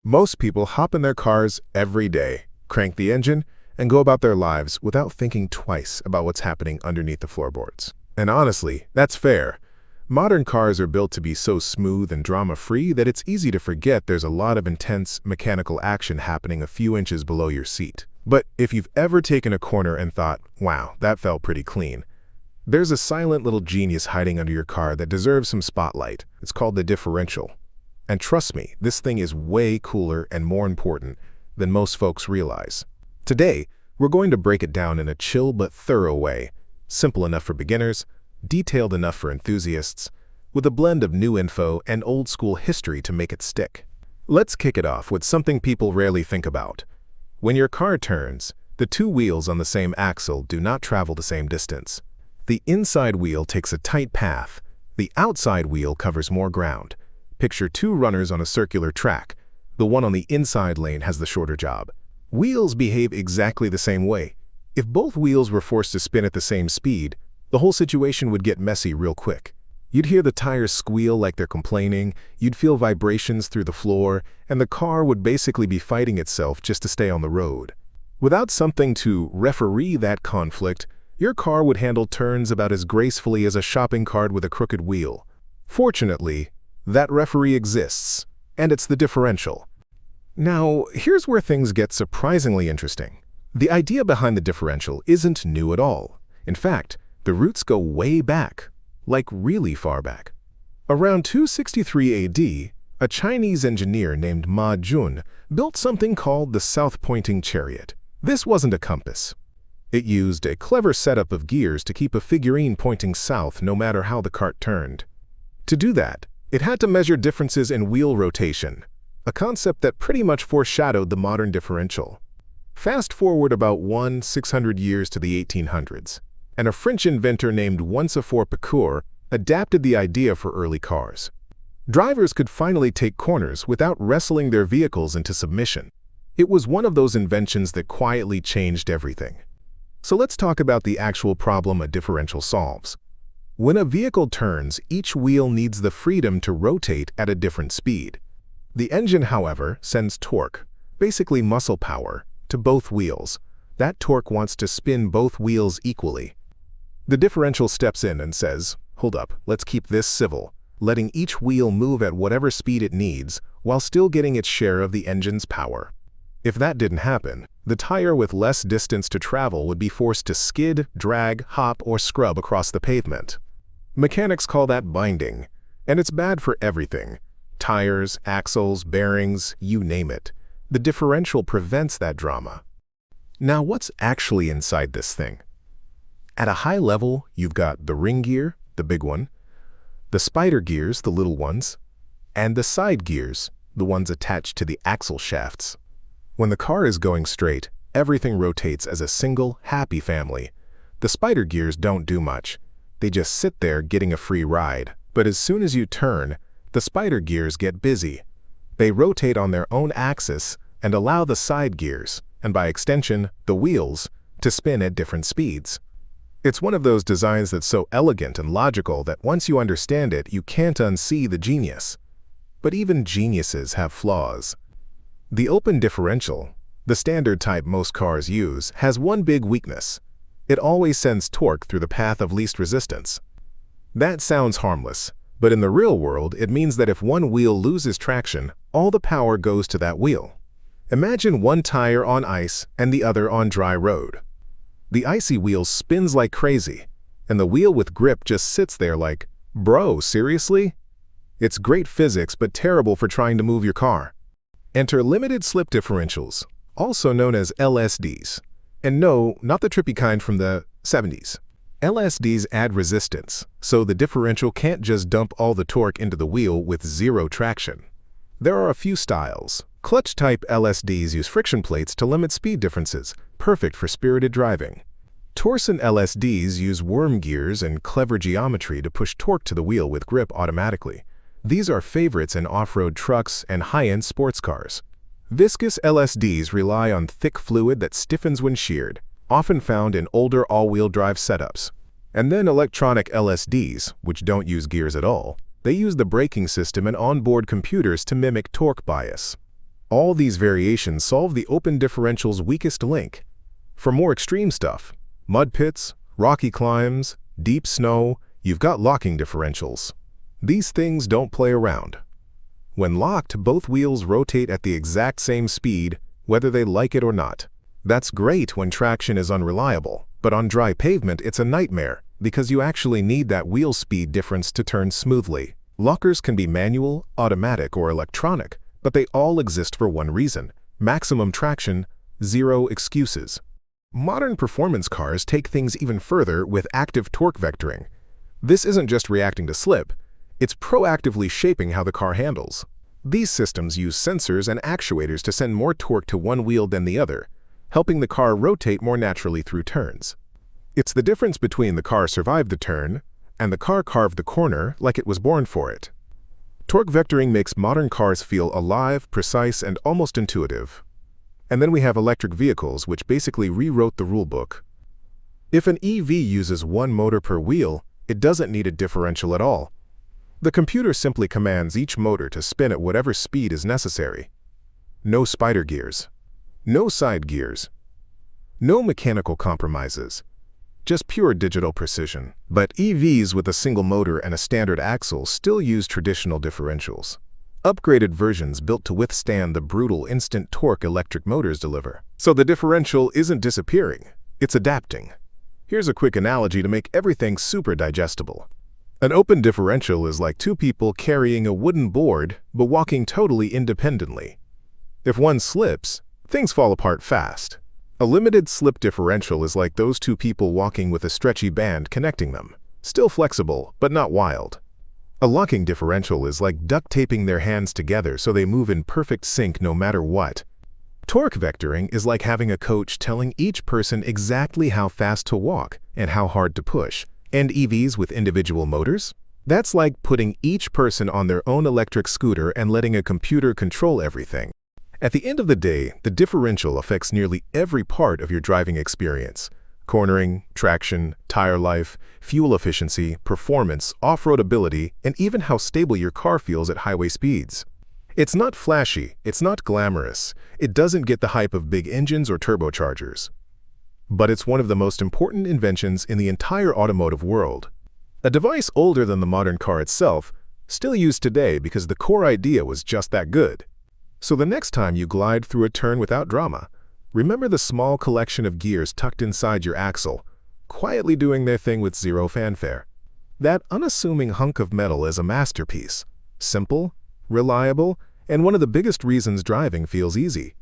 Most people hop in their cars every day, crank the engine, and go about their lives without thinking twice about what's happening underneath the floorboards. And honestly, that's fair. Modern cars are built to be so smooth and drama-free that it's easy to forget there's a lot of intense mechanical action happening a few inches below your seat. But if you've ever taken a corner and thought, wow, that felt pretty clean, there's a silent little genius hiding under your car that deserves some spotlight. It's called the differential. And trust me, this thing is way cooler and more important than most folks realize. Today, we're going to break it down in a chill but thorough way, simple enough for beginners, detailed enough for enthusiasts, with a blend of new info and old-school history to make it stick. Let's kick it off with something people rarely think about. When your car turns, the two wheels on the same axle do not travel the same distance. The inside wheel takes a tight path. The outside wheel covers more ground. Picture two runners on a circular track. The one on the inside lane has the shorter job. Wheels behave exactly the same way. If both wheels were forced to spin at the same speed, the whole situation would get messy real quick. You'd hear the tires squeal like they're complaining, you'd feel vibrations through the floor, and the car would basically be fighting itself just to stay on the road. Without something to referee that conflict, your car would handle turns about as gracefully as a shopping cart with a crooked wheel. Fortunately, that referee exists, and it's the differential. Now, here's where things get surprisingly interesting. The idea behind the differential isn't new at all. In fact, the roots go way back, like really far back. Around 263 AD, a Chinese engineer named Ma Jun built something called the south-pointing chariot. This wasn't a compass. It used a clever setup of gears to keep a figurine pointing south no matter how the cart turned. To do that, it had to measure differences in wheel rotation, a concept that pretty much foreshadowed the modern differential. Fast forward about 600 years to the 1800s, and a French inventor named Onésiphore Pecqueur adapted the idea for early cars. Drivers could finally take corners without wrestling their vehicles into submission. It was one of those inventions that quietly changed everything. So let's talk about the actual problem a differential solves. When a vehicle turns, each wheel needs the freedom to rotate at a different speed. The engine, however, sends torque, basically muscle power, to both wheels. That torque wants to spin both wheels equally. The differential steps in and says, hold up, let's keep this civil, letting each wheel move at whatever speed it needs while still getting its share of the engine's power. If that didn't happen, the tire with less distance to travel would be forced to skid, drag, hop, or scrub across the pavement. Mechanics call that binding, and it's bad for everything. Tires, axles, bearings, you name it. The differential prevents that drama. Now, what's actually inside this thing? At a high level, you've got the ring gear, the big one, the spider gears, the little ones, and the side gears, the ones attached to the axle shafts. When the car is going straight, everything rotates as a single, happy family. The spider gears don't do much. They just sit there getting a free ride. But as soon as you turn, the spider gears get busy. They rotate on their own axis and allow the side gears, and by extension, the wheels, to spin at different speeds. It's one of those designs that's so elegant and logical that once you understand it, you can't unsee the genius. But even geniuses have flaws. The open differential, the standard type most cars use, has one big weakness. It always sends torque through the path of least resistance. That sounds harmless, but in the real world, it means that if one wheel loses traction, all the power goes to that wheel. Imagine one tire on ice and the other on dry road. The icy wheel spins like crazy, and the wheel with grip just sits there like, bro, seriously? It's great physics, but terrible for trying to move your car. Enter limited slip differentials, also known as LSDs. And no, not the trippy kind from the 70s. LSDs add resistance, so the differential can't just dump all the torque into the wheel with zero traction. There are a few styles. Clutch-type LSDs use friction plates to limit speed differences, perfect for spirited driving. Torsion LSDs use worm gears and clever geometry to push torque to the wheel with grip automatically. These are favorites in off-road trucks and high-end sports cars. Viscous LSDs rely on thick fluid that stiffens when sheared, often found in older all-wheel drive setups. And then electronic LSDs, which don't use gears at all, they use the braking system and onboard computers to mimic torque bias. All these variations solve the open differential's weakest link. For more extreme stuff, mud pits, rocky climbs, deep snow, you've got locking differentials. These things don't play around. When locked, both wheels rotate at the exact same speed, whether they like it or not. That's great when traction is unreliable, but on dry pavement it's a nightmare because you actually need that wheel speed difference to turn smoothly. Lockers can be manual, automatic, or electronic, but they all exist for one reason: maximum traction, zero excuses. Modern performance cars take things even further with active torque vectoring. This isn't just reacting to slip, it's proactively shaping how the car handles. These systems use sensors and actuators to send more torque to one wheel than the other, helping the car rotate more naturally through turns. It's the difference between the car survived the turn and the car carved the corner like it was born for it. Torque vectoring makes modern cars feel alive, precise, and almost intuitive. And then we have electric vehicles, which basically rewrote the rulebook. If an EV uses one motor per wheel, it doesn't need a differential at all. The computer simply commands each motor to spin at whatever speed is necessary. No spider gears. No side gears. No mechanical compromises. Just pure digital precision. But EVs with a single motor and a standard axle still use traditional differentials. Upgraded versions built to withstand the brutal instant torque electric motors deliver. So the differential isn't disappearing, it's adapting. Here's a quick analogy to make everything super digestible. An open differential is like two people carrying a wooden board but walking totally independently. If one slips, things fall apart fast. A limited slip differential is like those two people walking with a stretchy band connecting them. Still flexible, but not wild. A locking differential is like duct taping their hands together so they move in perfect sync no matter what. Torque vectoring is like having a coach telling each person exactly how fast to walk and how hard to push. And EVs with individual motors? That's like putting each person on their own electric scooter and letting a computer control everything. At the end of the day, the differential affects nearly every part of your driving experience. Cornering, traction, tire life, fuel efficiency, performance, off-road ability, and even how stable your car feels at highway speeds. It's not flashy, it's not glamorous, it doesn't get the hype of big engines or turbochargers. But it's one of the most important inventions in the entire automotive world. A device older than the modern car itself, still used today because the core idea was just that good. So the next time you glide through a turn without drama, remember the small collection of gears tucked inside your axle, quietly doing their thing with zero fanfare. That unassuming hunk of metal is a masterpiece. Simple, reliable, and one of the biggest reasons driving feels easy.